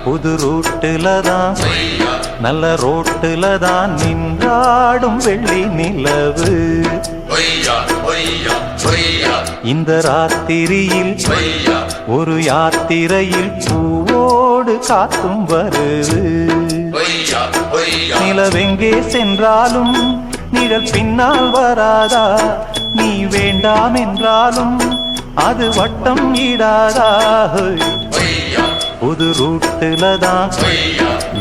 புது ரூட்டுல தான் நல்ல ரோட்டுல தான் நின்றாடும் வெள்ளி நிலவு. இந்த ராத்திரியில் ஒரு யாத்திரையில் பூவோடு காத்தும் வருது. நிலவெங்கே சென்றாலும் நிழல் பின்னால் வராதா? நீ வேண்டாம் என்றாலும் அது வட்டம் ஈடாதா? புது ரூட்டுல தான்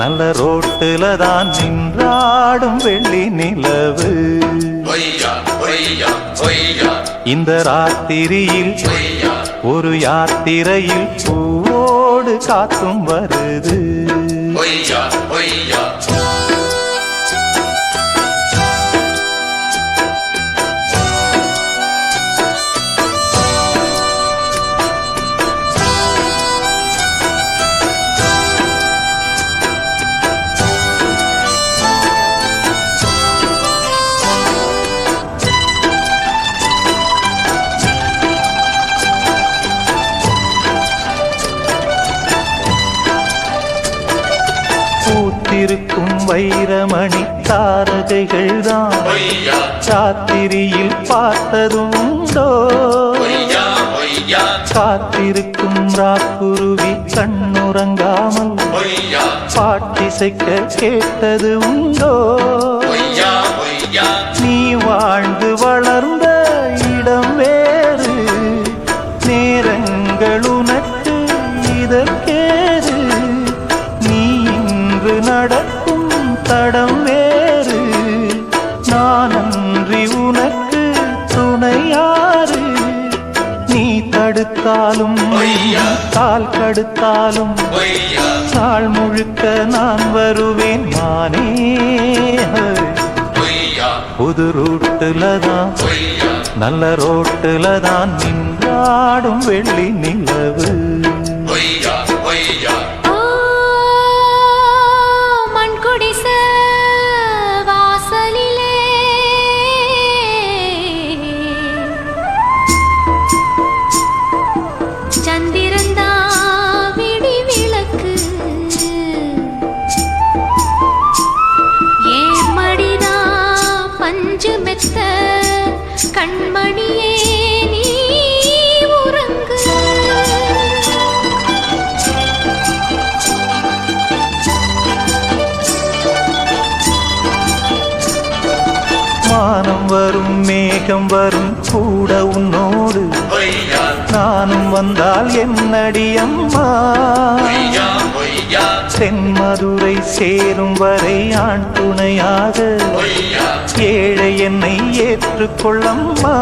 நல்ல ரோட்டுல தான் நின்றாடும் வெள்ளி நிலவு. இந்த ராத்திரியில் ஒரு யாத்திரையில் பூவோடு காத்தும் வருது. பூத்திருக்கும் வைரமணி தாரகைகள் தான் ராத்திரியில் பார்த்ததுண்டோ? காத்திருக்கும் ராக்குருவி கண்ணுறங்காமல் பாட்டிசைக்க கேட்டது உண்டோ? நீ வாழ்ந்து வளர்ந்த இடம் வேறு, நேரங்கள் உனக்கு இதற்கேறு. நீ இன்று நடக்கும் தடம் வேறு, நான் அன்றி உனக்கு துணையாறு. நீ தடுத்தாலும் கால் கடுத்தாலும் நாள் முழுக்க நான் வருவேன் மானே. புது ரூட்டுல தான் நல்ல ரோட்டுல தான் நின்றாடும் வெள்ளி நிலவு. கண்மணியே நீ உறங்கு. வானம் வரும் மேகம் வரும் கூட உன்னோடு, நானும் வந்தால் என்னடி அம்மா? தென்மதுரை சேரும் வரை ஆண் துணையாக ஏழை என்னை ஏற்றுக்கொள்ளம்மா.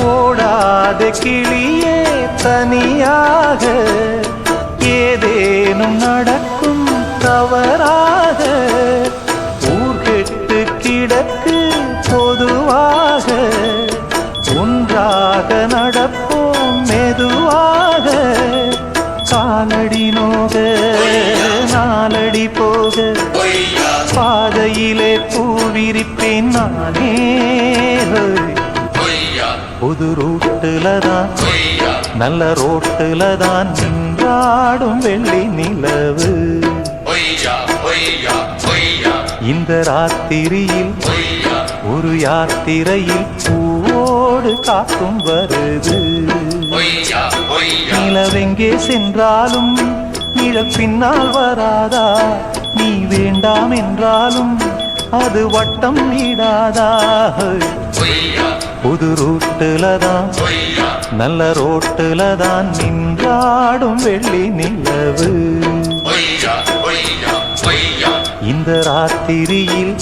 ஓடாத கிளியே தனியாக ஏதேனும் நடக்கும் தவறாக. ஊர்கெட்டு கிடக்கு பொதுவாக, ஒன்றாக நடப்போம் மெதுவாக. காலடி நோக நாலடி போக பாதையிலே பூவிரிப்பேன் நானே. புது ரூட்டுல தான் நல்ல ரோட்டுல தான் நின்றாடும் வெள்ளி நிலவு. இந்த ராத்திரியில் ஒரு யாத்திரையில் பூவோடு காத்தும் வருது. நிலவெங்கே சென்றாலும் நிழல் பின்னால் வராதா? நீ வேண்டாம் என்றாலும் அது வட்டம் ஈடாதா? புது ரூட்டுல தான் நல்ல ரோட்டுல தான் நின்றாடும் வெள்ளி நிலவு. இந்த ராத்திரியில்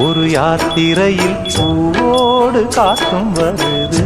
ஒரு யாத்திரையில் பூவோடு காத்தும் வருது.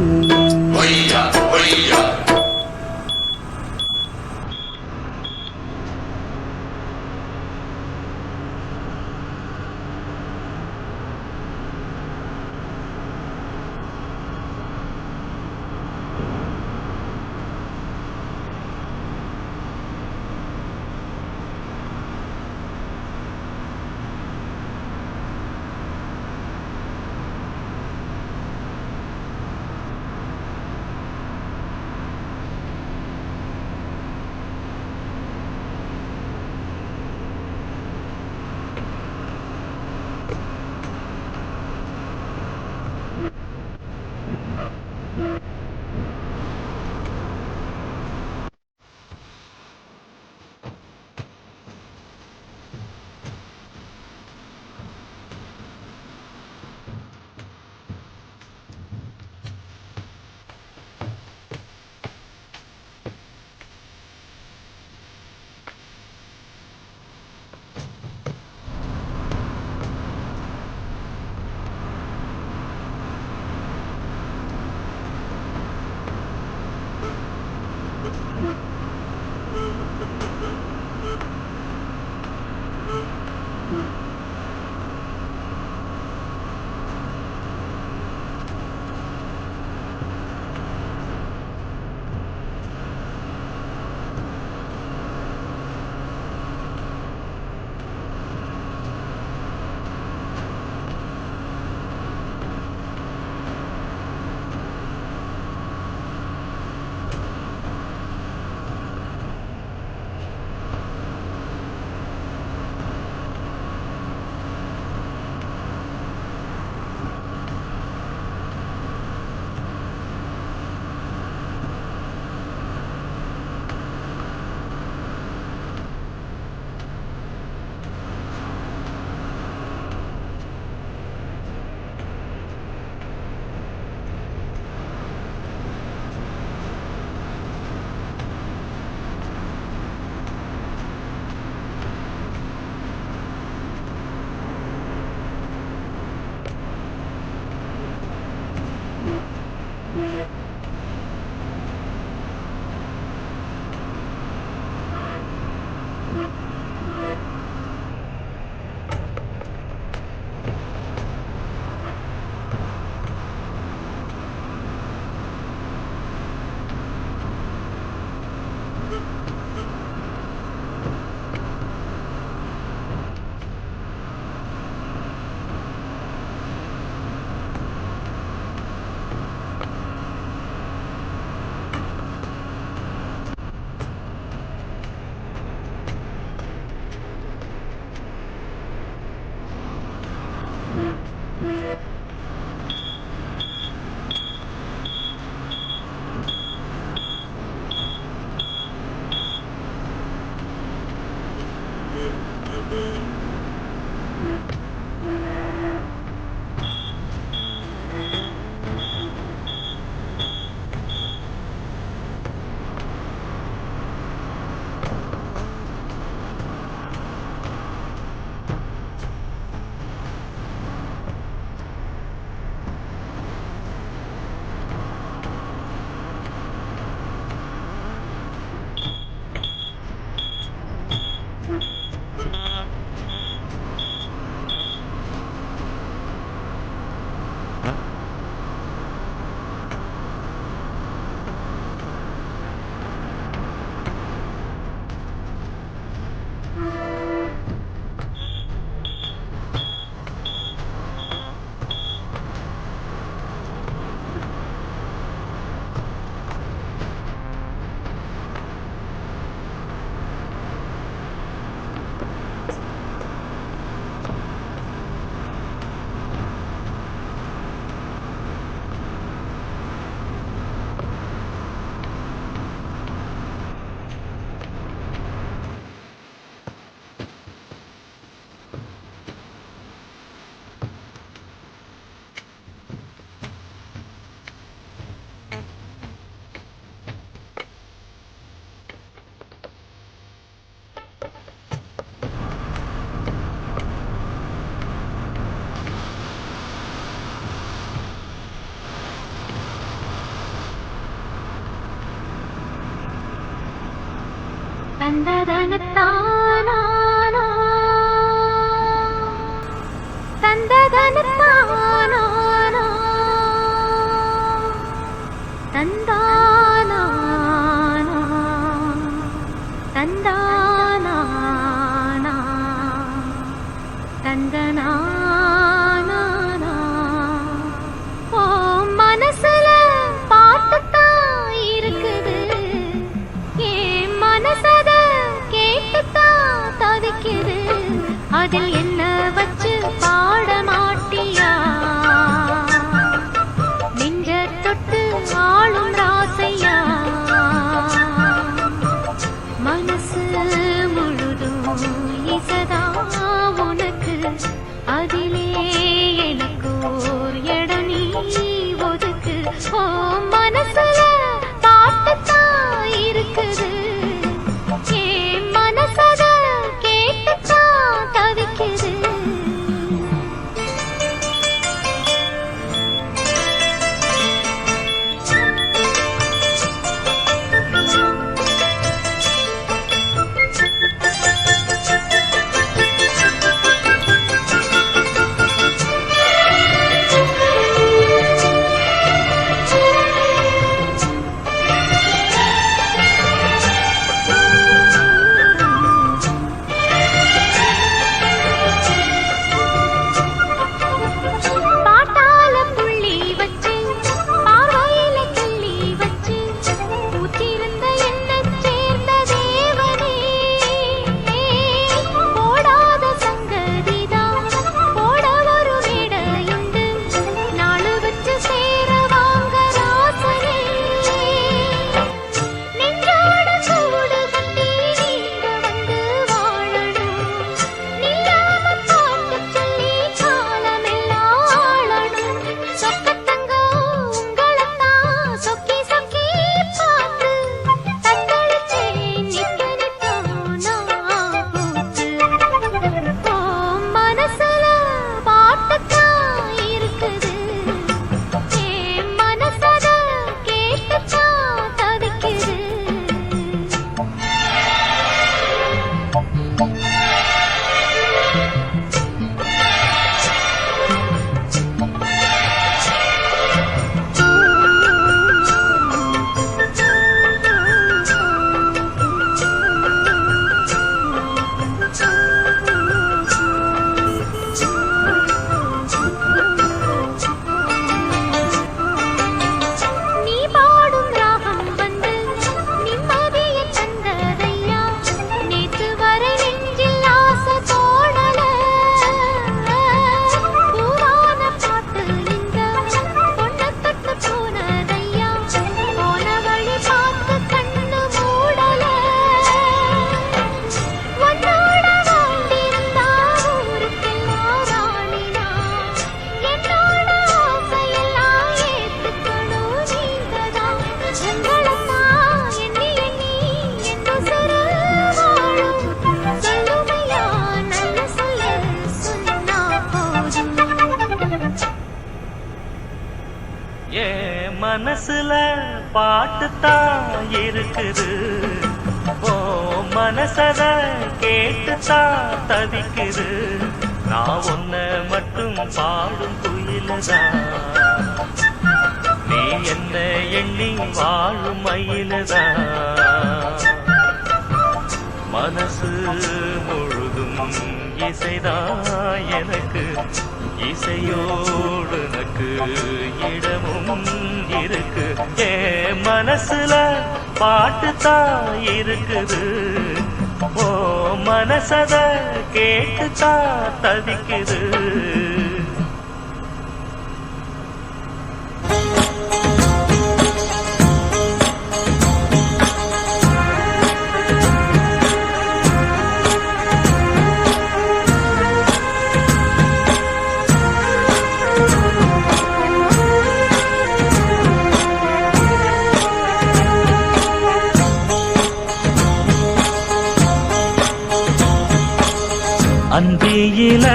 தந்ததனத்தானா தந்ததனத்தானா தந்தானா தந்தானா தந்தனா ஓ மனசுல பாட்டுத்தான் இருக்குது ஏன் மனசத கேட்டுத்தான் தவிக்குது அதில் என்ன வச்சு பாட மாட்டியா நெஞ்ச தொட்டு ஆளும் ராசையா மனசு முழுதும் இசதா உனக்கு அதிலே எனக்கு ஓர் இடம் நீ ஒதுக்கு ஓ மனசுல பாட்டுத்தான் இருக்குது ஏன் மனசத கேட்டுத்தான் தவிக்குது மனசுல பாட்டுத்தான் இருக்குது, ஓ மனசத கேட்டுத்தான் தவிக்குது. நான் உன்ன மட்டும் பாடும் குயிலுதான், நீ என்ன எண்ணி வாழும் மயிலுதான். மனசு முழுதும் இசைதான் எனக்கு, இசையோடு எனக்கு இடமும் இருக்கு. என் மனசுல பாட்டுத்தான் இருக்குது, ஓ மனசத கேட்டுத்தான் தவிக்குது. அந்தியில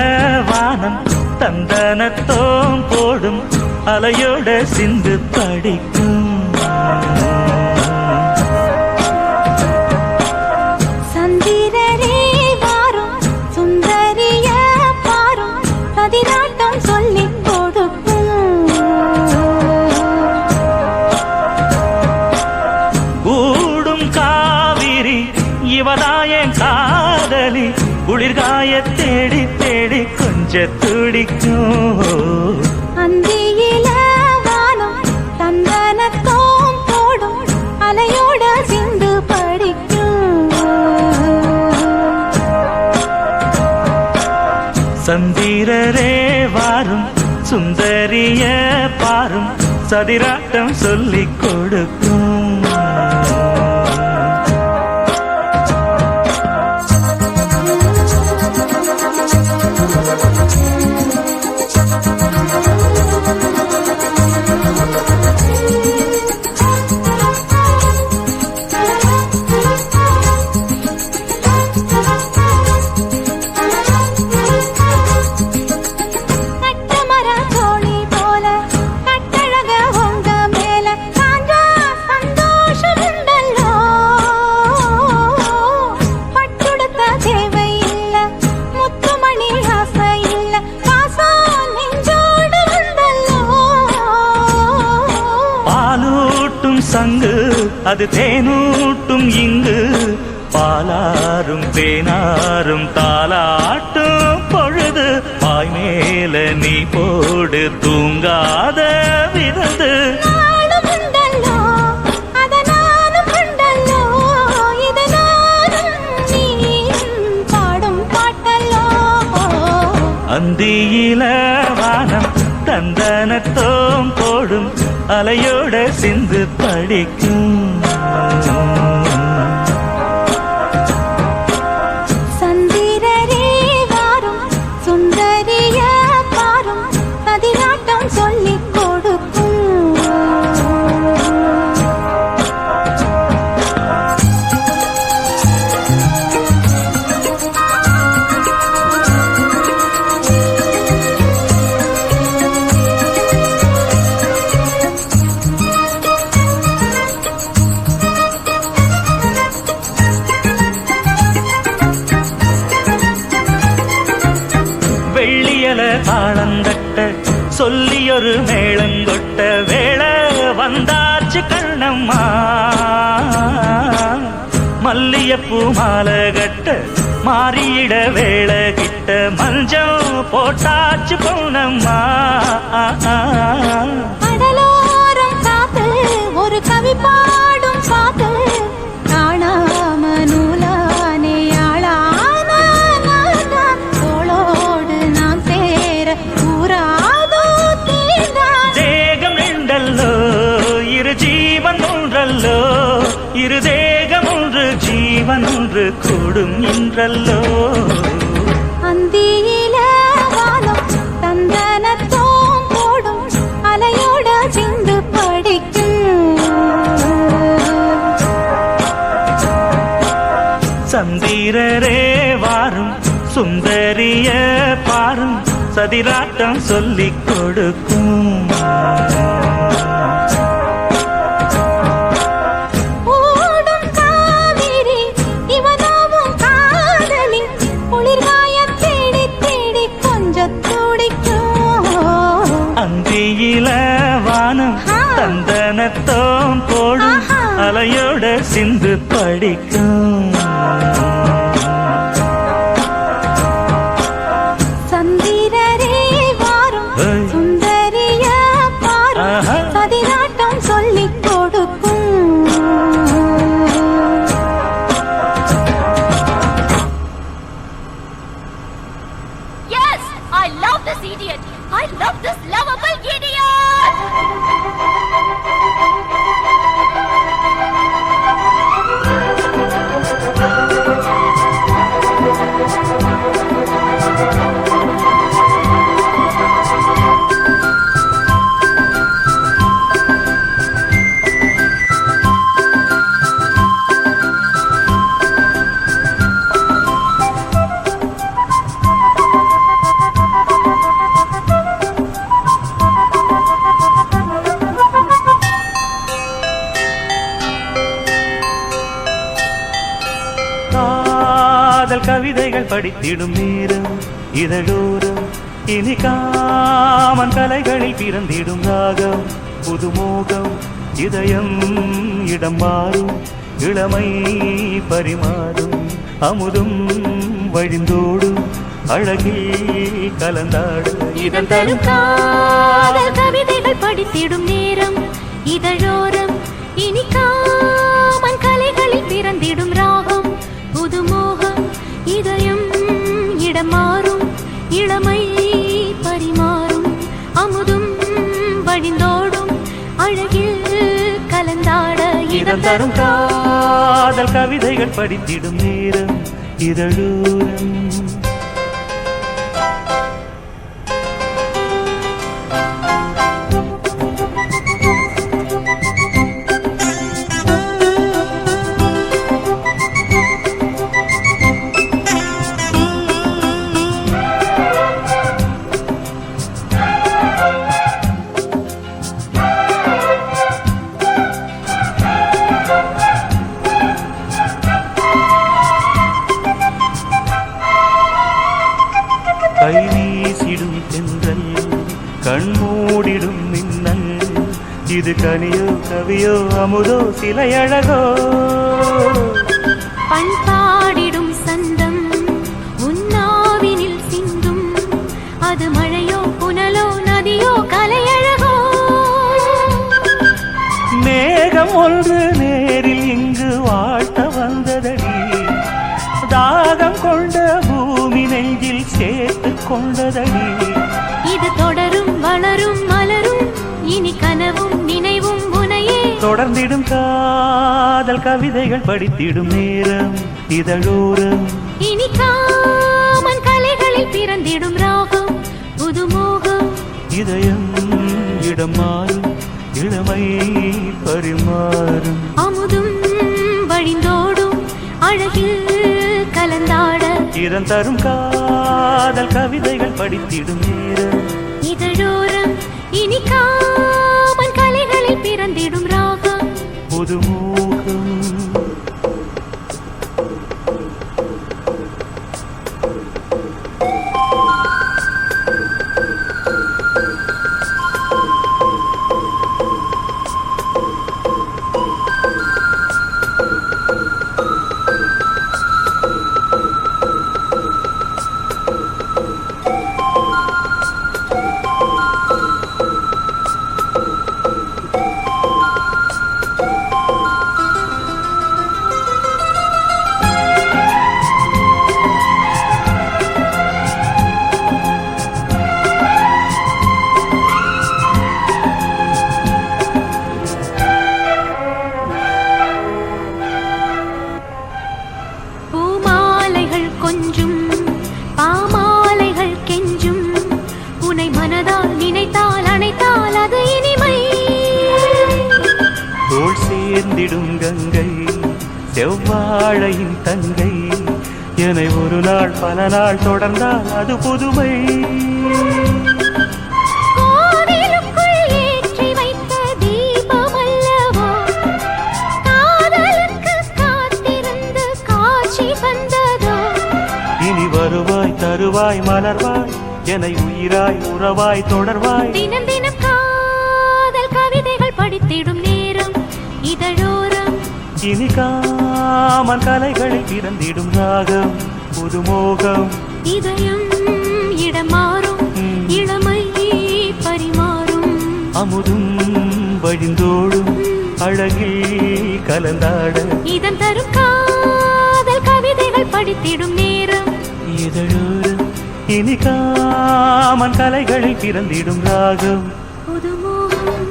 வானம் தந்தனத்தோம் போடும், அலையோட சிந்து படிக்கும். சந்திரரே வாரும் சுந்தரிய பாரும், கதிராட்டம் சொல்லிக் கொடுக்கும். கூடும் காவிரி இவதாயன் காதலி, குளிர்காய தேடி தேடி கொஞ்ச துடிக்கும். அந்தியில வானம் தந்தனத்தோம் போடும், அலையோட சிந்து படிக்கும். சந்திரரே வாரும் சுந்தரிய பாரும், சதிராட்டம் சொல்லிக் கொடுக்கும். சங்கு அது தேனூட்டும் இங்கு, பாலாரும் தேனாரும் தாலாட்டும் பொழுது, பாய் மேல நீ போடு தூங்காத விருந்து. அந்தியில வானம் தந்தனத்தோம் போடும், அலையோட சிந்து படிக்கும். சந்திரரே வாரும் சுந்தரிய பாரும், கதிராட்டம் சொல்லிக் கொடுக்கும். தாளந்தட்ட சொல்லியொரு மேளங்கொட்ட வேளை வந்தாச்சு கண்ணம்மா. மல்லியப்பூ மாலை கட்ட மாறியிட வேளை கிட்ட, மஞ்சள் போட்டாச்சு பொன்னம்மா. கடலோரம் காத்து ஒரு கவி பாடும் பாத்து, காணாம நூலானே ஆளான தோளோடு நாம் சேர கூறாதோ தீர்ந்தான். தேகம் ரெண்டல்லோ இரு ஜீவன் ஒன்றல்லோ, இரு தேகம் ஒன்று ஜீவன் ஒன்று கூடும் இன்றல்லோ. அந்தியில வானம் தந்தனத்தோம் போடும், அலையோட சிந்து படிக்கும். சந்திரரே வாரும் சுந்தரிய பாரும், சதிராட்டம் சொல்லிக் கொடுக்கும். சிந்து படிக்கும். சந்திரரே வாரும் சுந்தரிய பாரும் சதிராட்டம் சொல்லிக் கொடுக்கும். Yes, I love this idiot. I love this lovable idiot. காதல் கவிதைகள் படித்திடும் நேரம் இதழோரம் இனி காமன் கலைகளில் பிறந்திடும் ராகம் புதுமோகம் இதயம் இடம் மாறும் இளமை பரிமாறும் அமுதும் வழிந்தோடும் அழகில் கலந்தாடு இதன் தரும் காதல் கவிதைகள் படித்திடும் நேரம் இதழோரம் இனி காமன் கலைகளில் பிறந்திடும் ராகம் புதுமோகம் இதயம் இடம் மாறும் இளமை பரிமாறும் அமுதும் வழிந்தோடும் அழகில் கலந்தாட இதன் தரும் காதல் கவிதைகள் படித்திடும் நேரம் இதழோரம். கை வீசிடும் தென்றல் கண்மூடிடும் மின்னல் இது கனியோ கவியோ அமுதோ சிலையழகோ பண்பாடிடும் சந்தம் உன்னாவினில் சிந்தும் அது மழையோ புனலோ நதியோ கலையழகோ மேகம் ஒன்று நேரில் இங்கு வாழ்த்த வந்ததடி தாகம் கொண்ட பூமி நெஞ்சில் சேர்த்து கொண்டதடி இது தொடரும் வளரும் மலரும் இனி கனவும் நினைவும் உனையே தொடர்ந்திடும் காதல் கவிதைகள் படித்திடும் நேரம் இதழோரம் இனி காமன் கலைகளில் பிறந்திடும் ராகம் புதுமோகம் இதயம் இடம் மாறும் இளமை பரிமாறும் அமுதும் வழிந்தோடும் அழகில் கலந்தாட இதன் தரும் காதல் கவிதைகள் படித்திடும் நேரம் இதழோரம் இனி காமன் கலைகளில் பிறந்திடும் ராகம் புதுமோகம். சேர்ந்திடும் கங்கை செவ்வாழையின் தங்கை என்னை ஒரு நாள் பல நாள் தொடர்ந்தால் அது புதுமை. இனி வருவாய் தருவாய் மலர்வாய் என்னை உயிராய் உறவாய் தொடர்வாய். தினம் தினம் காதல் கவிதைகள் படித்திடும் நேரம் இதழோரம் இனிக்காமன் கலைகளில் பிறந்திடும் ராகம் புதுமோகம் இதயம் இடமாறும் இளமை பரிமாறும் அமுதும் வழிந்தோடும் அழகில் கலந்தாட இதன் தரும் காதல் கவிதைகள் படித்திடும் நேரம் இதழோரம் இனிக்காமன் கலைகளில் பிறந்திடும் ராகம் புதுமோகம்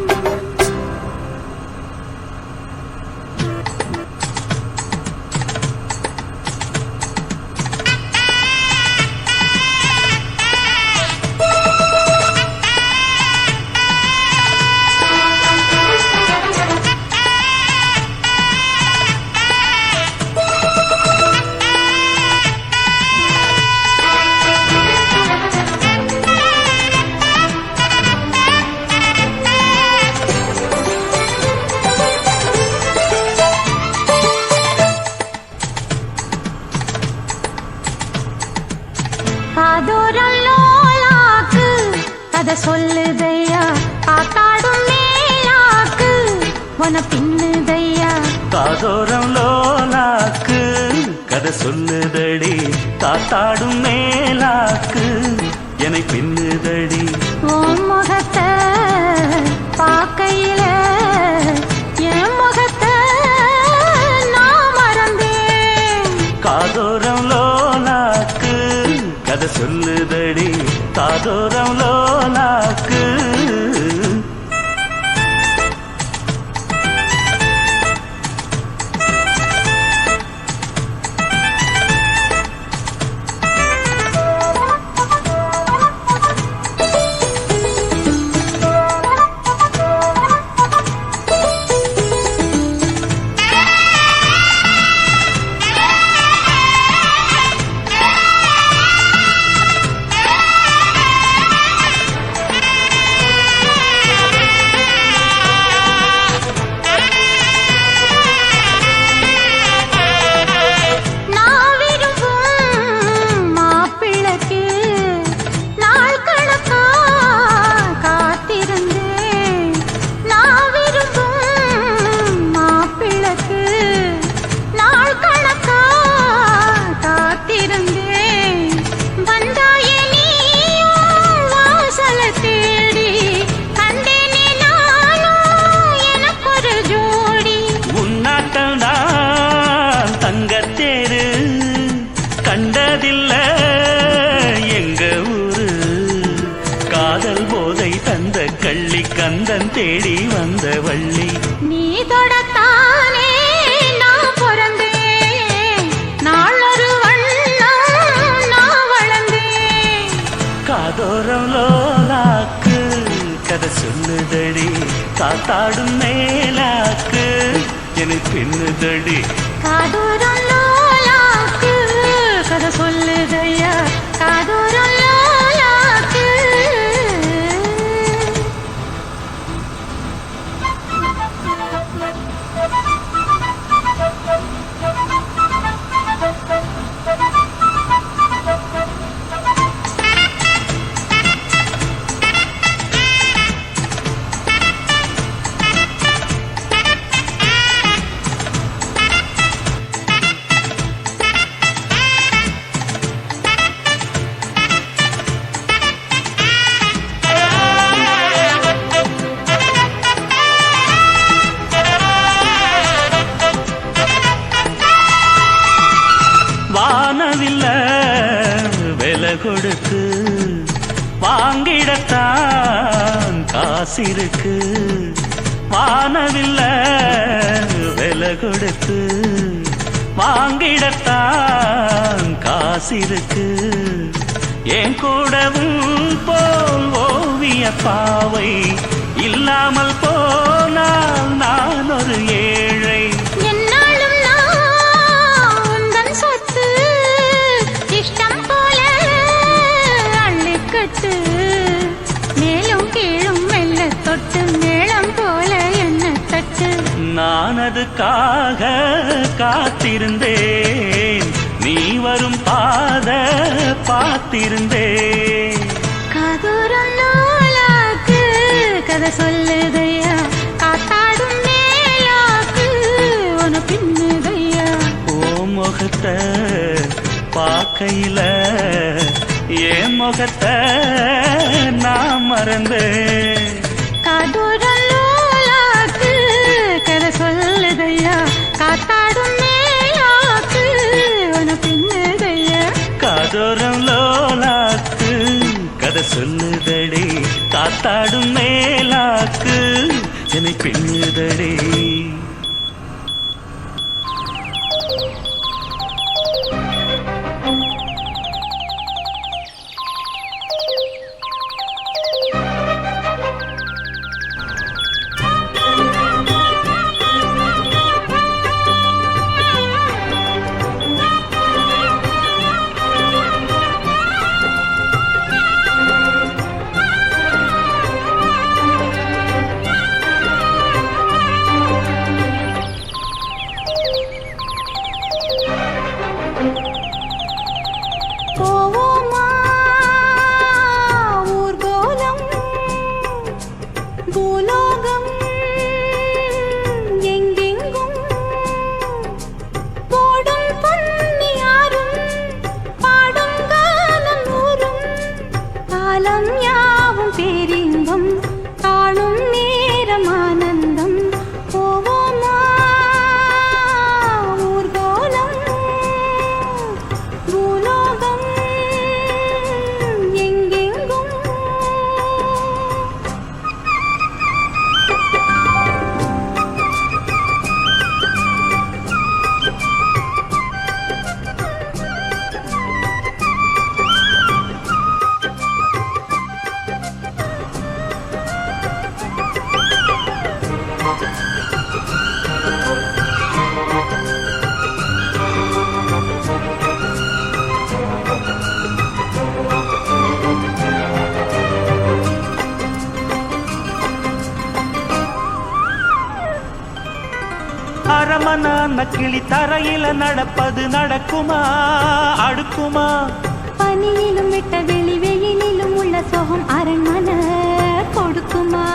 காதோரம் லோலாக்கு கதை சொல்லுதையா காத்தாடும் மேலாக்கு உன பின்னுதையா காதோரம் லோலாக்கு கதை சொல்லுதடி காத்தாடும் மேலாக்கு என்னை பின்னுதடி உன் முகத்தை பார்க்கையில என் முகத்தை நான் மறந்தேன் காதோரம் லோலாக்கு கதை சொல்லுதடி காதோரம் லோலாக்கு கண்டதில்ல எங்க ஊரு காதல் போதை தந்த கள்ளி கந்தன் தேடி வந்த வள்ளி நீ தொடத்தானே நான் பிறந்தேன் நாளொரு வண்ணம் நான் வளர்ந்தேன் காதோரம் லோலாக்கு கதை சொல்லுதடி காத்தாடும் மேலாக்கு எனக்கு பின்னுதடி காதோரம் லோலாக்கு கதை சொல்லுதையா காதோரம் லோலாக்கு வானவில்ல விலை கொடுத்து வாங்கிடத்தான் காசிருக்கு வானவில்ல விலை கொடுத்து வாங்கிடத்தான் காசிருக்கு என் கூடவும் போல் ஓவிய பாவை இல்லாமல் போனால் நான் ஒரு ஏழை என்னாலும் நான் உந்தன் சொத்து இஷ்டம் போல அள்ளிக்கட்டு மேலும் கீழும் மெல்ல தொட்டு மேளம் போல என்ன தட்டு நான் அதுக்காக காத்திருந்தேன் நீ வரும் பாத பார்த்திருந்தேன் காதோரம் லோலாக்கு கதை சொல்லுதையா காத்தாடும் மேலாக்கு உன பின்னுதையா ஓ முகத்தை பார்க்கையில என் முகத்தை நான் மறந்தேன். காதோரலோலாக்கு கதை சொல்லுதையா காத்தாடும் மேலாக்கு உன பின்னுதையா காதோரம் லோலாக்கு கதை சொல்லுதடி காத்தாடும் மேலாக்கு என்னை பின்னுதடி. போவோமா ஊர்கோலம் பூலோகம் எங்கெங்கும் போடும் பொன்னியாரும் பாடும் காலம் ஊரும் காலம் யாவும் பேரின்பம் காணும் நேரம் ஆனந்தம். போவோமா ஊர்கோலம் பூலோகம் எங்கெங்கும் அரமனான கிளி தரையில நடப்பது நடக்குமா அடுக்குமா? பனியிலும் விட்ட வெளி வெயிலிலும் உள்ள சோகம் அரண்மனை கொடுக்குமா?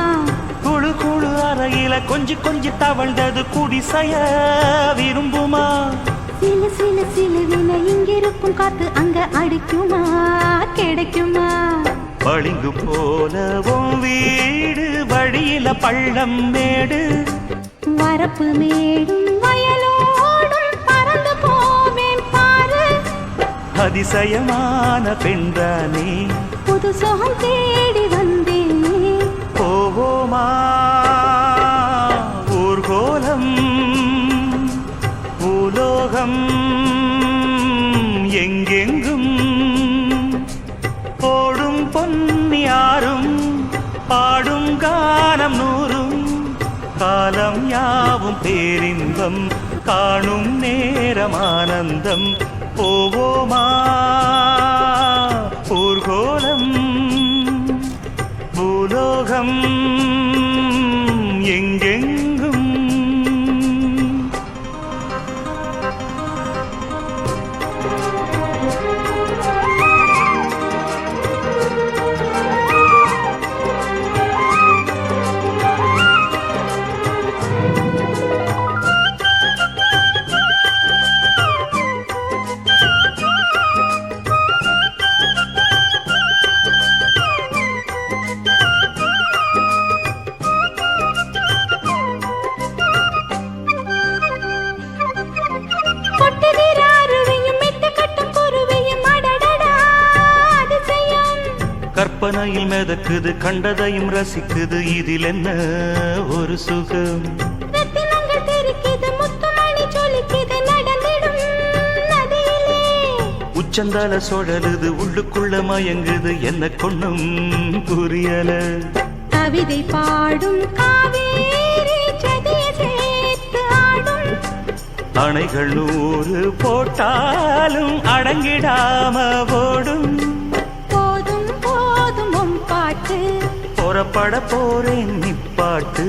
குழு குழு அறையில கொஞ்சி கொஞ்சி தவழ்ந்தது குடிசைய விரும்புமா? சிலு சிலு சிலுவின இங்கிருக்கும் காத்து அங்க அடிக்குமா கிடைக்குமா? பளிங்கு போலவும் வீடு வழியில பள்ளம் மேடு வரப்பு மேடும் வயலோடும் பறந்து போவேன் பாரு. அதிசயமான பெண்தானே புது சோகம் தேடி வந்தேனே. போவோமா ஊர்கோலம் பூலோகம் எங்கெங்கும் போடும் பொன்னியாரும் பாடும் கானம் நூறும் காலம் யாவும் பேரின்பம் காணும் நேரம் ஆனந்தம். போவோமா ஊர்கோலம் பூலோகம் எங்கெங்கும். கற்பனையில் மிதக்குது கண்டதையும் ரசிக்குது இதில் என்ன ஒரு சுகம். ரத்தினங்கள் தெரிக்குது முத்துமணி ஜொலிக்குது நடந்திடும் நதியிலே. உச்சந்தால சுழலுது உள்ளுக்குள்ள மயங்குது என்ன கொண்ணும் புரியல. கவிதை பாடும் காவேரி ஜதியை சேர்த்து ஆடும். அணைகள் 100 போட்டாலும் அடங்கிடாம ஓடும். போதும் போதும் உன் பாட்டு புறப்பட போறேன் நிப்பாட்டு.